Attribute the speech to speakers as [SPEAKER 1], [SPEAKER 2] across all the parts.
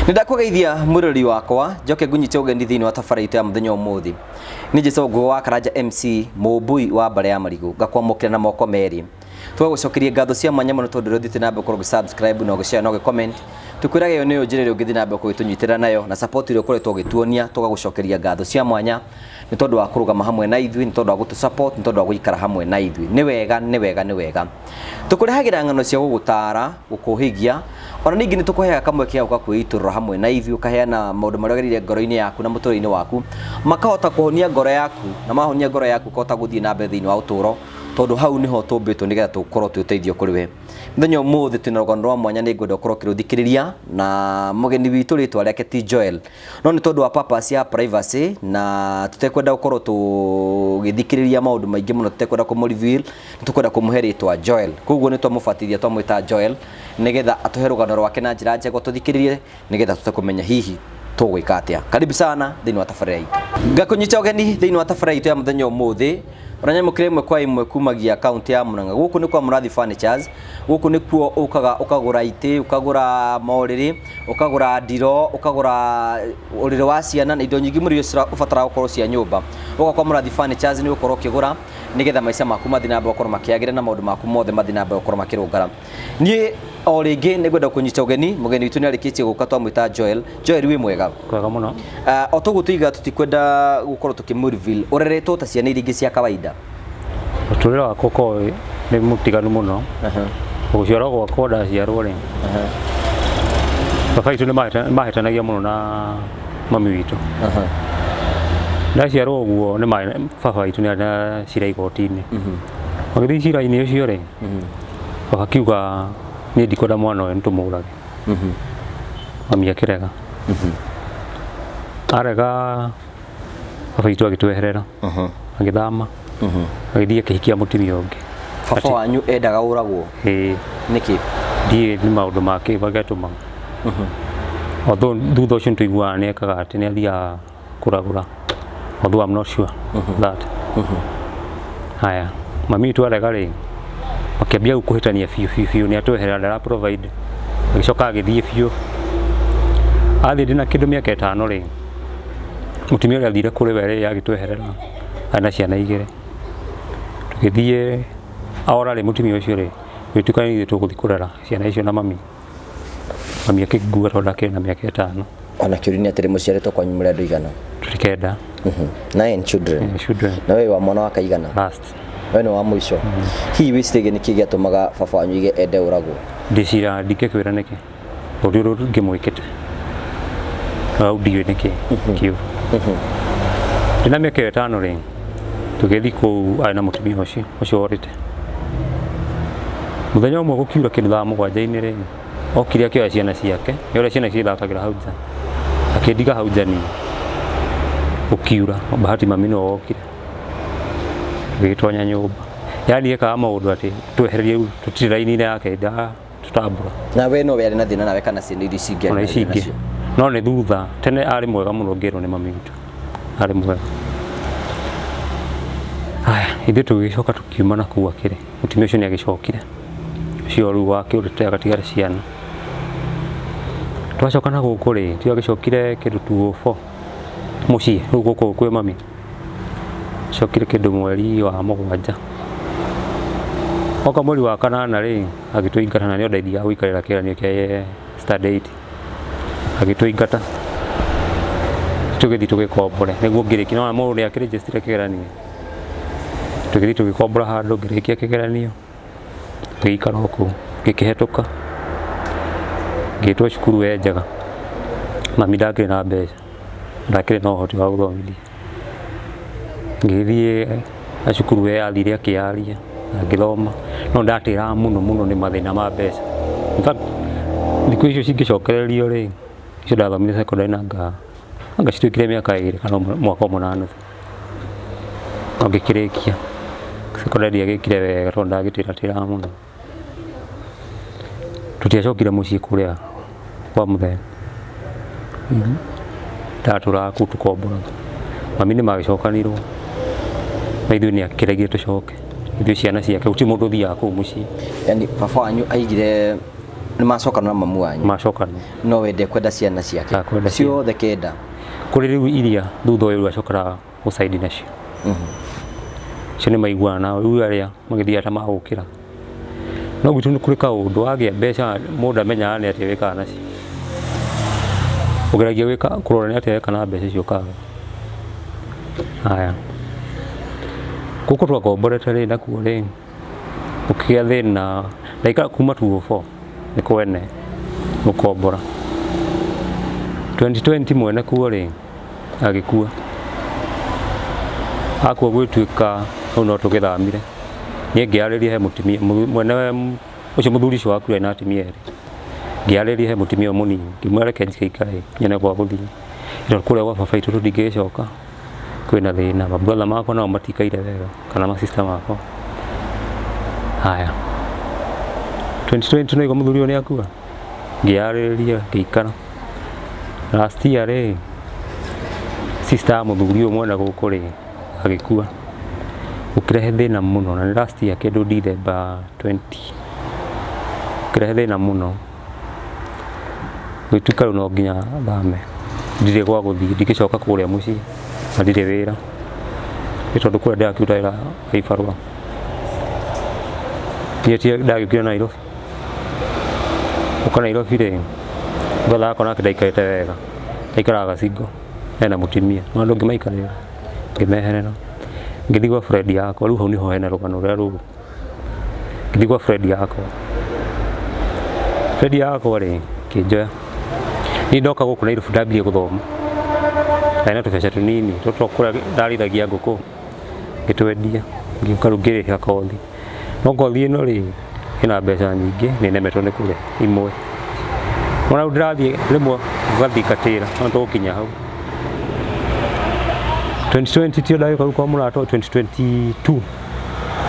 [SPEAKER 1] Nindakugeithia murori wakwa njoke ngunyite ugeni thiini wa tabarĩra ya muthenya umuthi ni Jesũ Ngũgĩ wa Karanja MC Mũmbui wa Mbare ya Marigũ ngakwamũkĩra na moko merĩ twagucokeria ngatho cia mwanya mũno tondu rĩthite na mbere subscribe na gũshare na comment tukwiraga yo niyo njĩra ĩrĩa ũngĩthĩ na mbere kũgĩtũnyitĩra nayo na support ĩrĩa ũkoretwo ũgĩtuonia tugagucokeria ngatho cia mwanya ni tondu wa kũrũgama hamwe na ithuĩ ni tondu wa gũtũ support ni tondu wa gũikara hamwe na ithuĩ ni wega tukũrehagĩra ng'ano cia gũgũtara gũkũhigia ona ningĩ ni tukũheaga kamwe kia ũka kwĩitũrũra hamwe na ithuĩ ũkaheana maũndũ marĩa ũgerire ngoro-inĩ yaku na mũtũrĩre-inĩ waku makahota kũhonia ngoro yaku na mahonia ngoro yaku ũkahota gũthiĩ na mbere thĩinĩ wa ũtũro tondu hau niho tũmbĩtwo nigetha tũkorwo twĩ ũteithio kũrĩ we mũthenya ũmũthĩ twĩna rũgano rwa mwanya nĩ ngwenda ũkorwo ũkĩrũthikĩrĩria na mũgeni witũ rĩtwa rĩake ti Joel no nĩ tondu wa purpose ya privacy na tũtekwenda gũkorwo tũgĩthikĩrĩria maũndũ maingĩ mũno tũtekwenda kũmũ-reveal tũkwenda kũmũhe rĩtwa Joel koguo nĩ twamũbatithia twamwĩta Joel nigetha atũhe rũgano rwake na njĩra njega tũthikĩrĩrie nigetha tũtakũmenya hihi tũgwĩka atĩa. Karibu sana thĩinĩ wa tabarĩra itũ ngakũnyita ũgeni thĩinĩ wa tabarĩra itũ ya mũthenya ũmũthĩ Oranyamũkĩra imwe kwa imwe kumagia account ya Murang'a guku ni kwa Mũrathi Furnitures guku ni kuo ukagura ite ukagura maũrĩrĩ ukagura ndiro ukagura ũrĩrĩ wa ciana na indo nyingĩ mũrĩ ubatara gũkorwo cia nyũmba uka kwa Mũrathi Furnitures ni ukorwo ukigura nigetha maica maku mathi na mbere ukorwo makiagĩra na maũndũ maku mothe mathi na mbere ukorwo makirũngara ni o rĩngĩ nĩ ngwenda kũnyita ũgeni mũgeni witũ nĩ arĩkĩtie gũka twamwĩta Joel wĩ mwega
[SPEAKER 2] kwega mũno
[SPEAKER 1] o tũgũtũiga tũtikwenda gũkorwo tukĩmũ-reveal ũreretwo ta ciana iria ingĩ cia kawaida
[SPEAKER 2] ũtũrĩre wakwa ũkorwo nĩ mũtiganu mũno gũciarwo gwakwa ndaciarwo rĩ baba witũ nĩ mahĩtanagia mũno na mami witũ ndaciarwo ũguo baba witũ nĩ arĩ na cira igoti-inĩ magĩthiĩ cira-inĩ ũcio rĩ baba akiuga niĩ ndikwenda mwana ũyũ nĩtũmũrage mami akĩrega arega baba witũ agĩtweherera agĩthama agĩthiĩ akĩhikia mũtumia ũngĩ
[SPEAKER 1] baba wanyu endaga ũragwo nĩkĩ
[SPEAKER 2] ndiĩ nĩ maũndũ make magatũma thutha ũcio nĩtũiguaga nĩ ekaga atĩ nĩ athiaga kũragũra although I'm not sure that haya mami witũ arega rĩ akĩambia kũhĩtania biũ nĩ atweherera ndara provide agĩcoka agĩthiĩ biũ athiĩ ndĩ na kĩndũ mĩaka 5 rĩ mũtumia ũrĩa athire kũrĩ we rĩ agĩtweherera ana ciana 2 tũgĩthiĩ ahora rĩ mũtumia ũcio rĩ twĩtukanĩirie tũgũthiĩ kũrera ciana icio na mami akĩngua tondũ akĩrĩ na mĩaka 5
[SPEAKER 1] ona kĩũria atĩrĩ mũciarĩtwo kwanyu mũrĩ andũ igana
[SPEAKER 2] tũrĩ 9
[SPEAKER 1] 9 children na wewe wa mwana wa kaigana
[SPEAKER 2] last
[SPEAKER 1] we nĩ wa mũico hihi wĩcirĩgie nĩkĩ gĩatũmaga baba wanyu ige ende ũragwo
[SPEAKER 2] ndĩcira ndingĩkwĩra nĩkĩ ũndũ ũrĩa ngĩmwĩkĩte au ndiũĩ nĩkĩ kĩu ndĩna mĩaka 5 rĩ tũgĩthiĩ kũu arĩ na mũtumia ũcio worĩte mũthenya ũmwe gũkiura kĩndũ thaa 7 rĩ okire akĩoya ciana ciake nĩ ũrĩa ciana cithakagĩra hau nja akĩndiga hau nja niĩ gũkiura bahati mami nĩwe wokire tũgĩtonya nyũmba yani ekaga maũndũ atĩ twehererie tũtirĩ raini-inĩ yake tũtambũra
[SPEAKER 1] na we no we arĩ na thĩna nawe kana ciana iria cingĩ
[SPEAKER 2] no nĩ thutha tene arĩ mwega mũno ngĩrwo nĩ mami witũ arĩ mwega haya ithuĩ tũgĩcoka tũkiuma na kũu akĩrĩ mũtumia ũcio nĩ agĩcokire ũcio rĩu wake ũrĩte agatigara ciana twacoka na gũkũ rĩ tio agĩcokire kĩndũ 204 mũciĩ rĩu gũkũ kwĩ mami cokire kĩndũ mweri wa 7 oka mweri wa 8 rĩ agĩtũingata na nĩ ondeithiaga gũikarĩra kĩgeranio kĩa Standard 8 agĩtũingata tũgĩthiĩ tũgĩkombore nĩguo ngĩrĩkia no mũndũ nĩ akĩrĩnjĩstire kĩgeranio tũgĩthiĩ tũgĩkombora handũ ngĩrĩkia kĩgeranio tũgĩikara kũu gĩkĩhetũka ngĩtwo cukuru njaga mami ndakĩrĩ na mbeca ndakĩrĩ na ũhoti wa gũthomithia ngĩthiĩ cukuru yathire akĩyaria na ngĩthoma no ndatĩra mũno nĩ mathĩna ma mbeca in fact thikũ icio cingĩcokererio rĩ icio ndathomire secondary na ngacituĩkire mĩaka 2 kana mwaka 8 no ngĩkĩrĩkia secondary agĩkire wega tondũ ndagĩtĩratĩra mũno tũtiacokire mũciĩ kũrĩa kwa mũthee ndatũraga kũu tũkomboraga mami nĩ magĩcokanirwo na ithuĩ nĩ akĩregire tũcoke ithuĩ ciana ciake gũtirĩ mũndũ ũthiaga kũu mũciĩ
[SPEAKER 1] yani baba wanyu aigire Nĩ macokana na mamu wanyu.
[SPEAKER 2] Macokana.
[SPEAKER 1] No wende kwenda ciana ciake. Ciothe kenda.
[SPEAKER 2] Kuri riu iria thutha uyu acokara gucaidi nacio. Cio nĩ maiguana riu aria magithiata magukira. No gwitu nĩ kuri kaundu agia mbeca mundu amenya nĩ atĩ wĩkaga nacio. Ũgeragia wĩka kurora nĩ atĩ kana mbeca icio kaga. Haya. Kuko twakomborete rĩ nakuo rĩ. Ukigĩa thĩna ndaika kuma 204 nĩ kwene gukombora. 2020 mwene kuo rĩ agĩkua. Akua gwĩtuĩka hau no tũgĩthamire. Niĩ ngĩarĩria he mũtumia mwene ũcio mũthuri ũcio wakua na atumia erĩ. Ngĩarĩria he mũtumia mũnini ngĩmwereke njikaikare nyene kwa gũthiĩ. Ĩro kũrĩa gwa baba itũ tũtingĩcoka. Kwĩna thĩna mabrother makwa nao matikaire wega kana ma sister makwa. Haya. 2020 no mũthuri ũyũ nĩ akua. Ngĩarĩria ngĩikara. Last year rĩ sister mũthuri ũyũ mwena gũkũ rĩ agĩkua. Ũkirehe thĩna mũno na last year kĩndũ December 20. Ũkirehe thĩna mũno. Gwĩtuĩka rĩu no nginya thame. Ndirĩ gwa gũthiĩ ndingĩcoka kũrĩa mũciĩ. Na ndirĩ wĩra. Nĩ tondũ kũrĩa ndakiuta wĩra Ibarũa. Niĩ ndagĩũkire Nairobi. Uka Nairobi rĩ brother akona kĩndaikarĩte wega. Aikaraga Gacingo. Ena mũtumia. No andũ ngĩmaikarĩra. Ngĩmeherera. Ngĩthiĩ gwa friend yakwa. Rĩu hau niho hena rũgano rũrĩa rũrũ. Ngĩthiĩ gwa friend yakwa. Friend yakwa rĩ kĩnjoya. Niĩ ndoka gũkũ Nairobi ndambirie gũthoma. Ndaina tũbeca tũnini. Tũtũ kũrĩa ndarithagia ngũkũ. Ngĩtwendia. Ngĩũka rĩu ngĩrĩha kothi. No kothi ĩno rĩ ĩna mbeca nyingĩ nĩ nemetwo nĩ kũrĩa imwe. Ona ndĩrathiĩ rĩmwe ngathiĩ ngatĩra no tũgũkinya hau. 2020 tio ndagĩũka rĩu kwa mũrata 2022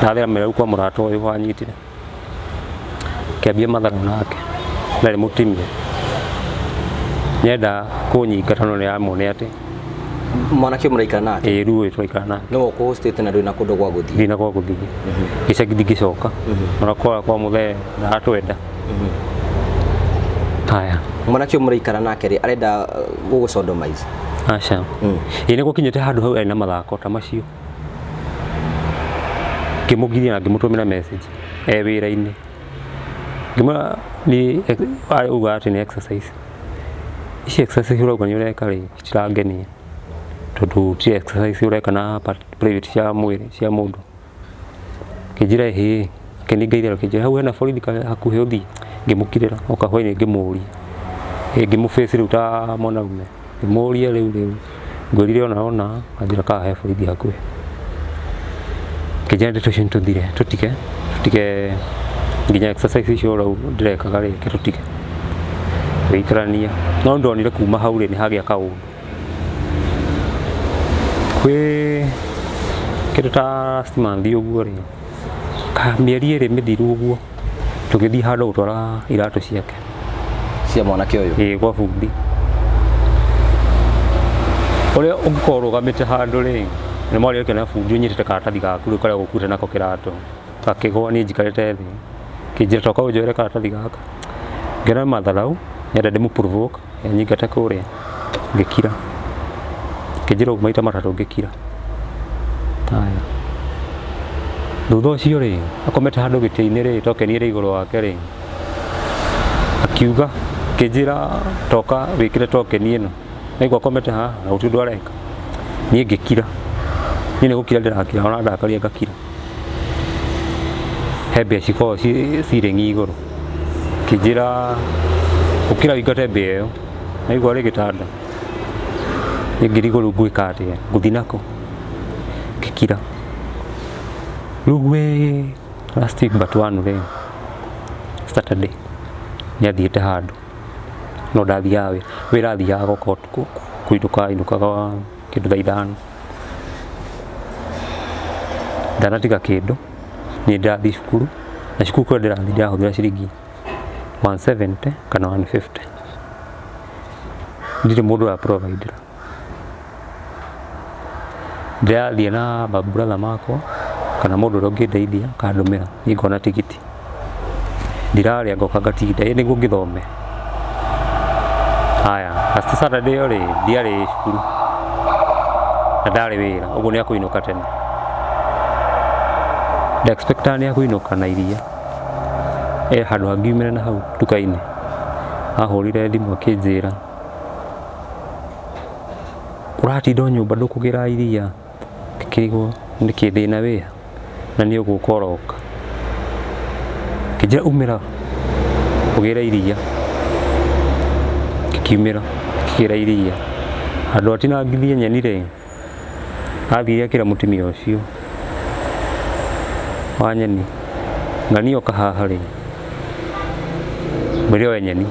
[SPEAKER 2] ndathera mĩrau kwa mũrata ũyũ wanyitire. Kĩambia matharu nake na rĩ mũtimia. Nyenda kũnyinga tondũ nĩ amone atĩ
[SPEAKER 1] mwanake mũraikara nake.
[SPEAKER 2] Rĩu tũraikara nake.
[SPEAKER 1] No ũkũ hostate na ndwĩna kũndũ gwa gũthiĩ.
[SPEAKER 2] Ndina gwa gũthiĩ. Gĩcagi ndingĩcoka. Ona kwa mũthee ndatwenda. Haya.
[SPEAKER 1] Mwanake mũraikara nake rĩ arenda gũgũcondomize.
[SPEAKER 2] Aca. Nĩ gũkinyĩte handũ hau na mathako ta macio. Ngĩmũgiria na ngĩmũtũmĩra message wĩra-inĩ. Ngĩmwĩra nĩ auga atĩ nĩ exercise. Ici exercise urauga nĩ ũreka rĩ citirangenia. Tondũ ti exercise ureka na private cia mwĩrĩ cia mũndũ. Kĩnjĩra hĩ kĩningaithera kĩnjĩra hau hena borithi hakuhĩ ũthiĩ. Ngĩmũkirĩra o kahũa-inĩ ngĩmũũria. Ngĩmũface rĩu ta mwanaume. Ngĩmũũria rĩu ngwĩrire ona anjĩra kana he borithi hakuhĩ. Kĩnjĩra ndeto icio tũtige nginya exercise icio rĩu ndĩrekaga rĩ tũtige. Gũikarania no ndonire kuma hau rĩ nĩ hagĩa kaũndũ. Kwĩ kĩndũ ta last month ũguo rĩ mĩeri ĩrĩ mĩthiru ũguo tũgĩthiĩ handũ gũtwara iratũ ciake
[SPEAKER 1] cia mwanake ũyũ.
[SPEAKER 2] Gwa bundi. Ũrĩa ũngĩkorwo ũrũgamĩte handũ rĩ nĩ mwarĩ ũkĩona bundi ũnyitĩte karatathi gaku rĩu karĩa gũkuĩte nako kĩratũ gakĩgwa niĩ njikarĩte thĩ. Kĩnjĩra toka ũnjoere karatathi gaka. Ngĩona matharau nyenda ndĩmũ-provoke nyingate kũrĩa ngĩkira. Kĩnjĩra maita matatũ ngĩkira. Haya. Thutha ũcio rĩ akomete handũ gĩtĩ-inĩ rĩ tokenire igũrũ wake rĩ akiuga kĩnjĩra toka wĩkĩre tokeni ĩno. Naigua akomete haha na gũtirĩ ũndũ areka. Niĩ ngĩkira. Niĩ nĩ gũkira ndĩrakira ona ndakaria ngakira. He mbĩa cikoragwo cirĩ igũrũ. Kĩnjĩra ũkĩra wĩingate mbĩa ĩyo. Naigua rĩ gĩtanda. Niĩ ngĩrigwo rĩu ngwĩka atĩa ngũthiĩ nako. Ngĩkira. Rĩu gwĩ last week but one rĩ Saturday nĩ athiĩte handũ. No ndathiaga wĩra athiaga gũka ũtukũ kũinũkaga kĩndũ thaa ithano. Ndanatiga kĩndũ niĩ ndathiĩ cukuru na cukuru kũrĩa ndĩrathiĩ ndĩrahũthĩra ciringi 170 kana 150. Ndirĩ mũndũ wa provider. Ndĩrathiĩ na brother makwa kana mũndũ ũrĩa ũngĩndeithia kandũmĩra niĩ ngona tigiti. ndirarĩa ngoka ngatinda nĩguo ngĩthome. Haya, last Saturday ore ndiarĩ cukuru na ndarĩ wĩra, ũguo nĩ akũinũka tene. Nda expect nĩ akũinũka na iria handũ hangiumĩre na hau nduka-inĩ, ahũrire thimũ akĩnjĩra ũratinda nyũmba ndũkũgĩra iria. Ngĩkĩrigwo nĩkĩ ndĩna wĩra na nĩ ũgũka ũroka. Ngĩnjĩra umĩra ũgĩra iria. Ngĩkiumĩra ngĩgĩra iria, handũ atinangithie nyeni rĩ, athire akĩra mũtumia ũcio wa nyeni ng'ania oka haha rĩ, mwĩre oe nyeni,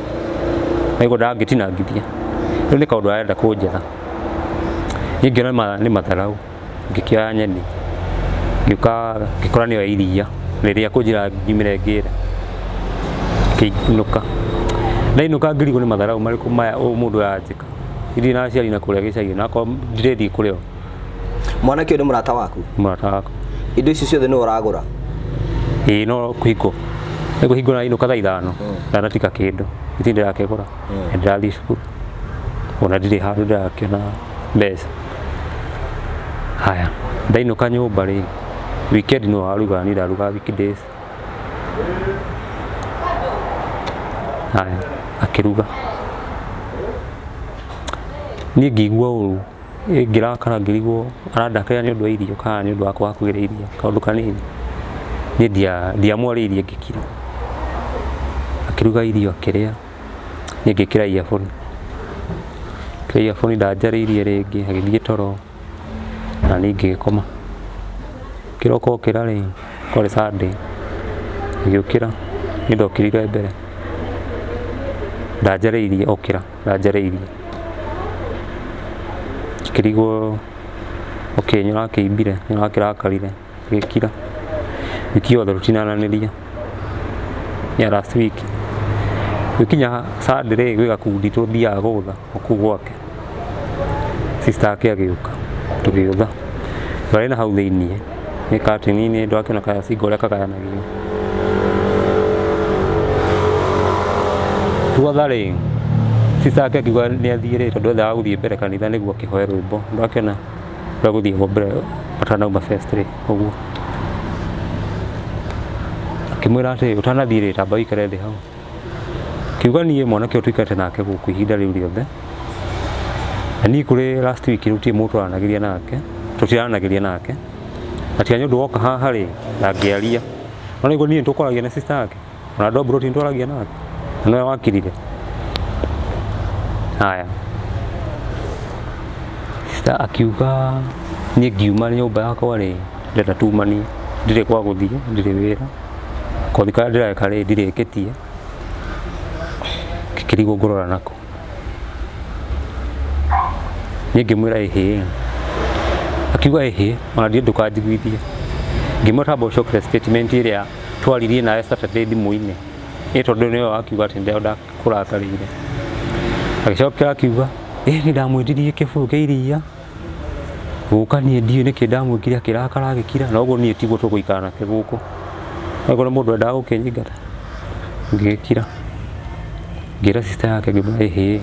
[SPEAKER 2] naiguo ndangĩtinangithia. Rĩu nĩ kaũndũ arenda kũnjetha. Niĩ ngĩona nĩ matharaũ, ngĩkĩoya nyeni ngĩũka ngĩkora nĩoya iria rĩrĩa kũnjĩra ngiumĩre ngĩre. Ngĩinũka, ndainũka ngĩrigwo nĩ matharaũ marĩkũ maya mũndũ aranjĩka. Ithiĩ na aciari na kũrĩa gĩcagi na akorwo ndĩrĩthiĩ kũrĩ o.
[SPEAKER 1] Mwanake ũyũ nĩ mũrata waku?
[SPEAKER 2] Mũrata wakwa.
[SPEAKER 1] Indo icio ciothe nĩwe ũragũra?
[SPEAKER 2] Ĩĩ no kũhingwo. Nĩ kũhingwo na inũka thaa 5 ndanatika kĩndũ. Itinĩ ndĩrakĩgũra, ndĩrathiĩ cukuru. Ona ndirĩ handũ ndĩrakĩona mbeca. Haya, ndainũka nyũmba rĩ, weekend no waruga, niĩ ndaruga weekdays. Haya, akĩruga. Niĩ ngĩigua ũru, ngĩrakara ngĩrigwo arandakĩra nĩ ũndũ wa irio kana nĩ ũndũ wa kwaga kũgĩra iria, kaũndũ kanini. Niĩ ndiamwarĩirie ngĩkira. Akĩruga irio akĩrĩa, niĩ ngĩkĩra earphone. Ngĩkĩra earphone ndanjarĩirie rĩngĩ, agĩthiĩ toro na niĩ ngĩgĩkoma. Kĩroko okĩra rĩ, kwarĩ Sunday, ngĩũkĩra niĩ ndokĩrire mbere, ndanjarĩirie okĩra, ndanjarĩirie. Ngĩkĩrigwo okay, nĩũrakĩimbire, nĩũrakĩrakarire, ngĩkira. Wiki yothe tũtinananĩria ya last week. Gũkinya Sunday rĩ, gwĩ gakundi tũthiaga gũtha kũu gwake. Sister yake agĩũka, tũgĩũtha. Twarĩ na hau thĩiniĩ, nĩ katini-inĩ ndwakĩona kacinga ũrĩa kagayanagio. Twatha rĩ, sister yake akiuga nĩ athiĩ rĩ, tondũ endaga gũthiĩ mbere kanitha nĩguo akĩhoe rwĩmbo. Ndwakĩona ũrĩa gũthiĩ mbere atanauma first rĩ, ũguo. Akĩmwĩra atĩ ũtanathiĩ rĩ, tamba ũikare thĩ hau. Kiuga niĩ mwanake ũyũ tũikarĩte nake gũkũ ihinda rĩu rĩothe. Na niĩ kũrĩ last week rĩu mũndũ twaranagĩria nake, tũtiranagĩria nake. Ati nĩ ũndũ woka haha rĩ, ndangĩaria. Ona nĩguo niĩ nĩtũkwaragia na sister yake. Ona andũ a Buroti nĩtwaragia nake. Na nowe wakirire. Haya. Sister akiuga niĩ ngiuma nyũmba yakwa rĩ, ndĩrenda tumanie, ndirĩ kwa gũthiĩ, ndirĩ wĩra. Kothi karĩa ndĩreka rĩ, ndirĩkĩtie. Ngĩkĩrigwo ngũrora nako. Niĩ ngĩmwĩra ĩhĩ. Akiuga ĩhĩ, ona ndirĩ ndũkanjiguithie. Ngĩmwĩra ũcokere statement ĩrĩa twaririe nawe Saturday thimũ-inĩ. Ĩ tondũ nĩwe wakiuga atĩ ndenda kũrakarĩire. Agĩcokera akiuga, nĩ ndamwĩndirie kĩbũyũ kĩa iria. Gũka niĩ ndiũĩ nĩkĩ ndamwĩkire akĩrakara agĩkira, na ũguo niĩ tiguo tũgũikara nake gũkũ. Agora mũndũ endaga gũkĩnyingata. Ngĩkira. Ngĩra sister yake ngĩmwĩra ĩhĩ.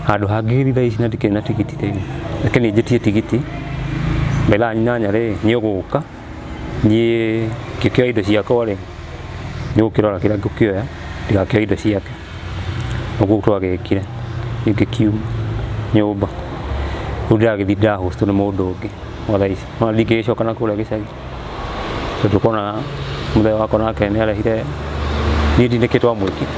[SPEAKER 2] Handũ hangĩ thaa ici na ndikĩrĩ na tigiti rĩ. Reke nĩ njĩtie tigiti. Mbere nyanya rĩ, nĩ ũgũka. Niĩ ngĩkĩoya indo ciakwa rĩ, nĩ gũkĩrora kĩrĩa ngũkĩoya, ndigakĩoya indo ciake. Ũguo twagĩkire. Ngĩkiuma nyũmba. Rĩu ndĩragĩthiĩ ndĩrahostwo nĩ mũndũ ũngĩ wa thaa ici. Ona ndingĩgĩcoka na kũrĩa gĩcagi. Tondũ kona mũthee wakwa nake nĩ arehire niĩ nĩkĩ twamwĩkire.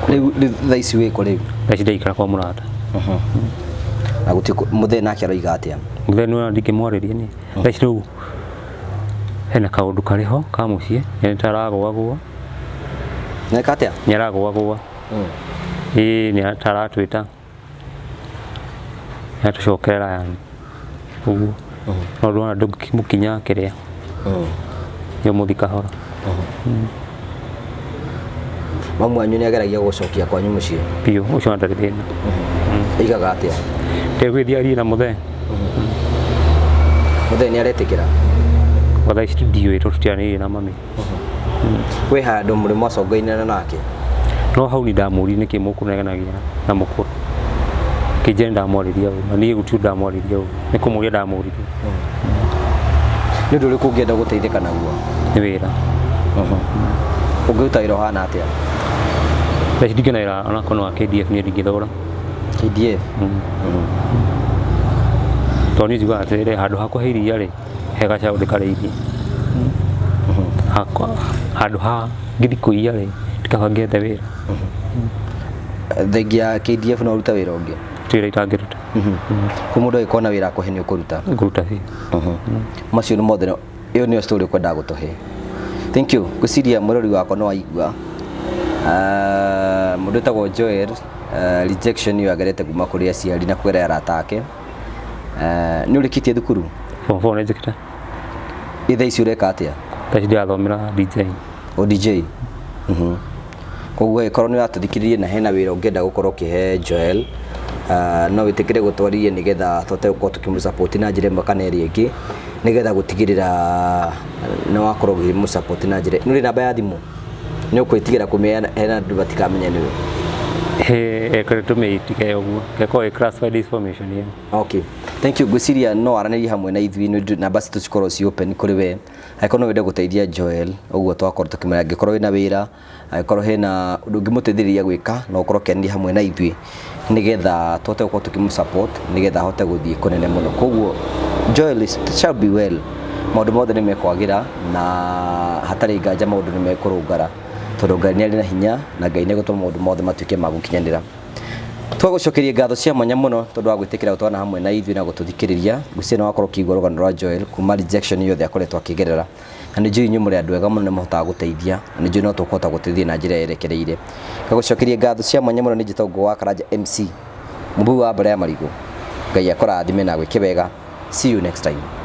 [SPEAKER 1] Rĩu thaa ici wĩkũ rĩu?
[SPEAKER 2] Thaa ici ndaikara kwa mũrata.
[SPEAKER 1] Na gũtirĩ mũthee nake aroiga atĩa?
[SPEAKER 2] Mũthee nĩwe ndingĩmwarĩria niĩ. Thaa ici rĩu hena kaũndũ karĩho ka mũciĩ, nĩ taragũagũa.
[SPEAKER 1] Neka atĩa?
[SPEAKER 2] Nĩ aragũagũa. Nĩ taratwĩta. Nĩ atũcokerera yani. Ũguo. No ndona ndũngĩmũkinya kĩrĩa. Nĩ mũthi kahora.
[SPEAKER 1] Mamu wanyu nĩ ageragia gũcokia kwanyu mũciĩ?
[SPEAKER 2] Biũ, ũcio ndarĩ thĩna.
[SPEAKER 1] Aigaga atĩa?
[SPEAKER 2] Tegwĩthiaria na mũthee.
[SPEAKER 1] Mũthee nĩ aretĩkĩra?
[SPEAKER 2] Gatha studio ito tutianĩrĩire na mami.
[SPEAKER 1] We handå må rä mwacongainana nake
[SPEAKER 2] No hau ni ndamũri nĩkĩ mũkũneganagia na mũkũrũ kĩnjeni ndamwarĩria ũũ na niĩ gũtirĩ ndamwarĩria ũũ nĩ kũmũria ndamũririe
[SPEAKER 1] nĩ ũndũ ũrĩkũ ũngĩenda gũteithĩka naguo
[SPEAKER 2] nĩ wĩra
[SPEAKER 1] ũngĩruta wĩra ũhana atĩa
[SPEAKER 2] thaici ndingĩona wĩra onakorwo wa KDF niĩ ndingĩthogora
[SPEAKER 1] KDF
[SPEAKER 2] tondũ niĩ njugaga atĩrĩrĩ handũ hakwa he iria rĩ he gacaũ ndĩkarĩithie handũ ha ngĩthi kũiya rĩ ndikaba ngĩethe wĩra
[SPEAKER 1] thengia KDF no ũruta wĩra ũngĩ
[SPEAKER 2] wĩra itangĩruta
[SPEAKER 1] kwĩ mũndũ agĩkorwo na wĩra akũhe nĩ ũkũruta
[SPEAKER 2] ngũruta biũ
[SPEAKER 1] macio nĩ mothe ĩyo nĩyo story ũkwendaga gũtũhe thank you ngwĩciria mũrori wakwa no waigua mũndũ wĩtagwo Joel rejection ĩyo agerete kuma kũrĩ aciari na kwĩra arata ake nĩ ũrĩkĩtie thukuru
[SPEAKER 2] form 4 nĩ njĩkĩte
[SPEAKER 1] ithe ici ũreka atĩa
[SPEAKER 2] thaici ndĩrathomera DJ
[SPEAKER 1] o DJ koguo ĩkorwo nĩ ũratũthikĩrĩrie na hena wĩra ũngĩenda gũkorwo ũkĩhe Joel no wĩtĩkĩre gũtwarithia nĩgetha tũhote gũkorwo tũkĩmũsupport na njĩra ĩmwe kana ĩrĩa ĩngĩ nĩgetha gũtigĩrĩra nĩ wakorwo ũkĩmũsupport na njĩra nĩ ũrĩ namba ya thimũ nĩ ũkwĩtigĩra kũmĩheana andũ matikamenya nĩwe
[SPEAKER 2] ĩkoretwo mĩitike ũguo gĩkorwo classified information ĩyo
[SPEAKER 1] okay thank you ngwĩciria no aranĩrie hamwe na ithuĩ namba citũ cikorwo ci open kũrĩ we angĩkorwo no wende gũteithia Joel ũguo twakorwo tũkĩmenya angĩkorwo wĩna wĩra angĩkorwo hena ũndũ ũngĩmũteithĩrĩria gwĩka no ũkorwo ũkĩaranĩria hamwe na ithuĩ nĩgetha tũhote gũkorwo tũkĩmũsupport nĩgetha ahote gũthiĩ kũnene mũno koguo Joel shall be well maũndũ mothe nĩ mekwagĩra na hatarĩ nganja maũndũ nĩ mekũrũngara tondũ Ngai nĩ arĩ na hinya na Ngai nĩ gũtũma maũndũ mothe matuĩke ma gũkinyanĩra twagũcokeria ngatho cia mwanya mũno tondũ wa gwĩtĩkĩra gũtwarana hamwe na ithuĩ na gũtũthikĩrĩria ngwĩciria nĩ wakorwo ũkĩigua rũgano rwa Joel kuma rejection yothe akoretwo akĩgerera na nĩ njũĩ inyuĩ mũrĩ andũ ega mũno nĩ mũhotaga gũteithia na nĩ njũĩ no tũkũhota gũteithia na njĩra yerekereire ngagũcokeria ngatho cia mwanya mũno nĩ njĩtagwo wa Karanja MC mũmbui wa mbere ya marigũ Ngai akũrathime na gwĩke wega see you next time